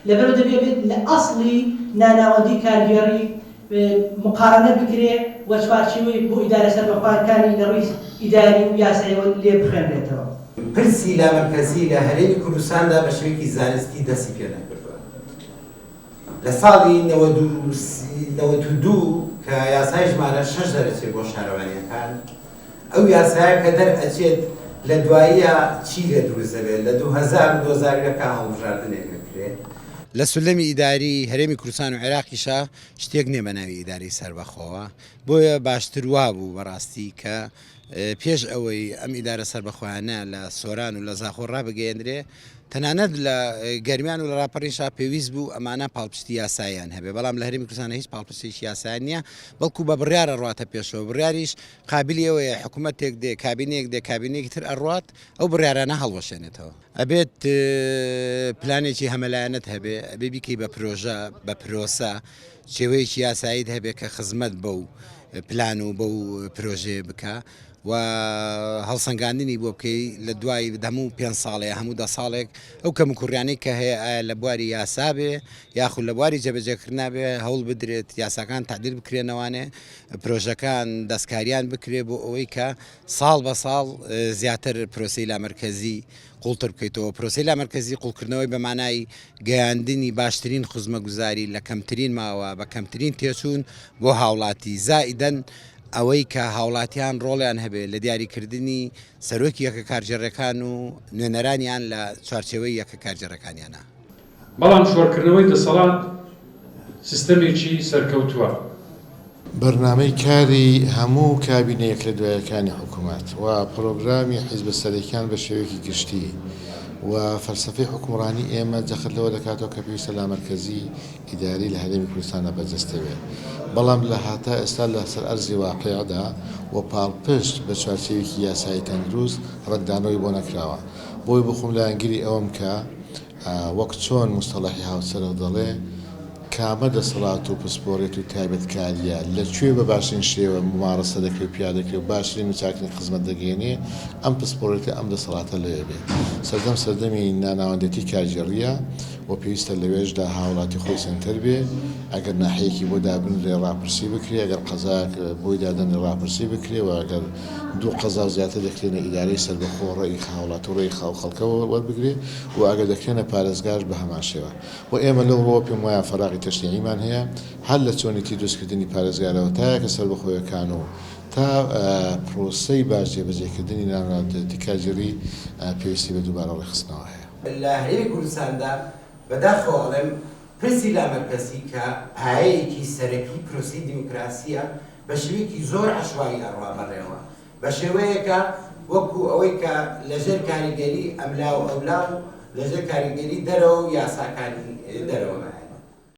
لەبەرەوە دەبێت لە ئەسڵی ناناوەندی کارگێڕی مقارنە بکرێ و چوارچێوەی بۆ ئیدارە سەربەخواکانی لە ڕووی ئیداری و یاساییەوە لێ بخوێنرێتەوە. پرسی لا مرکزی لە هەرێمی کوردستاندا بە شێوەیەکی زانستی دەستی پێ نەکردووە. لە ساڵی 92 کە یاسای ژمارە 6 دەرەچێت بۆ شارەوانیەکان، ئەو یاسایە کە دەرئەچێت لە دواییە چی لێ دروست دەبێت لە 2000 هەڵبژاردنێک دەکرێت. لە سولەمی ئیداری هەرێمی کوردستان و عێراقیشە شتێک نییە بە ناوی ئیداری سەربەخۆوە، بۆیە باشتر وا بوو بەڕاستی کە پێش ئەوەی ئەم ئیدارە سەربەخۆیانە لە سۆران و لە زاخۆ ڕابگەیەندرێ، تەنانەت لە گەرمیان و لە ڕاپەڕیشا پێویست بوو ئەمانە پاڵپشتی یاساییان هەبێ، بەڵام لە هەرێمی کوردستان هیچ پاڵپشتێکی یاساییان نییە، بەڵکو بە بڕیارە ڕاتە پێشەوە. بڕیاریش قابلیەوەیە حکوومەتێک دێ کابینێک دێ کابینێکی تر ئەڕات ئەو بڕیارانە هەڵوەشێنێتەوە. ئەبێت پلانێکی هەمەلایەنت هەبێ، ئەبێ بیکەی بە پرۆژە بە پرۆسە شێوەیەکی یاساییت هەبێ کە خزمەت بەو پلان و بەو پرۆژێ بکە و هەڵسەنگاندنی بۆ بکەی لە دوای هەموو 5 ساڵێ هەموو 10 ساڵێک ئەو کەم کوڕیانەی کە هەیە ئایا لە بواری یاسا بێ یاخود لە بواری جێبەجێکردنا بێ هەوڵ بدرێت یاساکان تعدیل بکرێنەوانێ، پرۆژەکان دەستکاریان بکرێ بۆ ئەوەی کە ساڵ بە ساڵ زیاتر پرۆسی لامەرکەزی قوڵتر بکەیتەوە. پرۆسی لامەرکەزی قوڵکردنەوەی بە مانای گەیاندنی باشترین خزمەتگوزاری لە کەمترین ماوە بە کەمترین تێچوون بۆ هاوڵاتی زائیدەن ئەوەی کە هاوڵاتیان ڕۆڵیان هەبێ لە دیاریکردنی سەرۆکی یەکە کارژێڕەکان و نوێنەرانیان لە چوارچێوەی یەکە کارژێڕەکانیانە. بەڵام شۆڕکردنەوەی دەسەڵات سیستەمێکی سەرکەوتووە. بەرنامەی کاری هەموو کابینەیەک لە دوایەکانی حکوومەت و پرۆگرامی حیزبە سەرەکیان بە شێوەیەکی گشتی و فەلسەفەی حکومڕانی ئێمە جەخت لەوە دەکاتەوە کە پێویستە لامەرکەزی ئیداری لە هەرێمی کوردستانە بەجەستەوێت، بەڵام لە هاتا ئێستا لە سەر ئەرزی واقعیەدا و پاڵپشت بە چوارچێوێکی یاسایی تەندروست ڕەنگدانەوەی بۆ نەکراوە. بۆی بخۆم لە ئەنگری ئەوەم کە وەک چۆن مستەڵەحی هاوسەرە دەڵێ کامە دەسەڵات و پسپۆڕێت و تایبەتکاریە لەکوێ بە باشترین شێوە ممارەسە دەکرێت پیادەکرێت و باشترین چاکنی خزمەت دەگەێنێ، ئەم پسپۆڕێتی ئەم دەسەڵاتە لەوێ بێت. سەردەم سەردەمی ناناوەندێتی کارژێڕیە و پێویستە لەوێژدا هاوڵاتی خۆی سنتەر بێ، ئەگەر ناحەیەکی بۆ دابنرێ ڕاپرسی بکرێ، ئەگەر قەزاک بۆی دادەن ڕاپرسی بکرێ و ئەگەر دوو قەزا و زیاتر دەکرێنە ئیدارەی سەربەخۆ ڕێی هاوڵات و ڕێی خەڵکەوە وەربگرێ و ئەگەر دەکرێنە پارێزگاش بە هەمان شێوە. و ئێمە لەو ڕۆ پێم وایە فەراغی تەشریعیمان هەیە هەر لە چۆنیتی دروستکردنی پارێزگارەوە تا یەکە سەربەخۆیەکان و تا پرۆسەی باش جێبەجێکردنی ناناوەندێتی کارژێڕی پێویستی بە دووبارە ڕێخستنەوە هەیە. لە هەرێمی کوردستاندا بەداخەوەڵێم پرسی لامەرکەزی کە پایەیەکی سەرەکی پرۆسی دیموکراسیە بە شێوەیەکی زۆر عەشوایی ئەڕوا بەڕێوە، بە شێوەیەکە وەکو ئەوەی کە لەژێر کاریگەری ئەملا و ئەولا و لەژێر کاریگەری دەرەوە و یاساکانی دەرەوە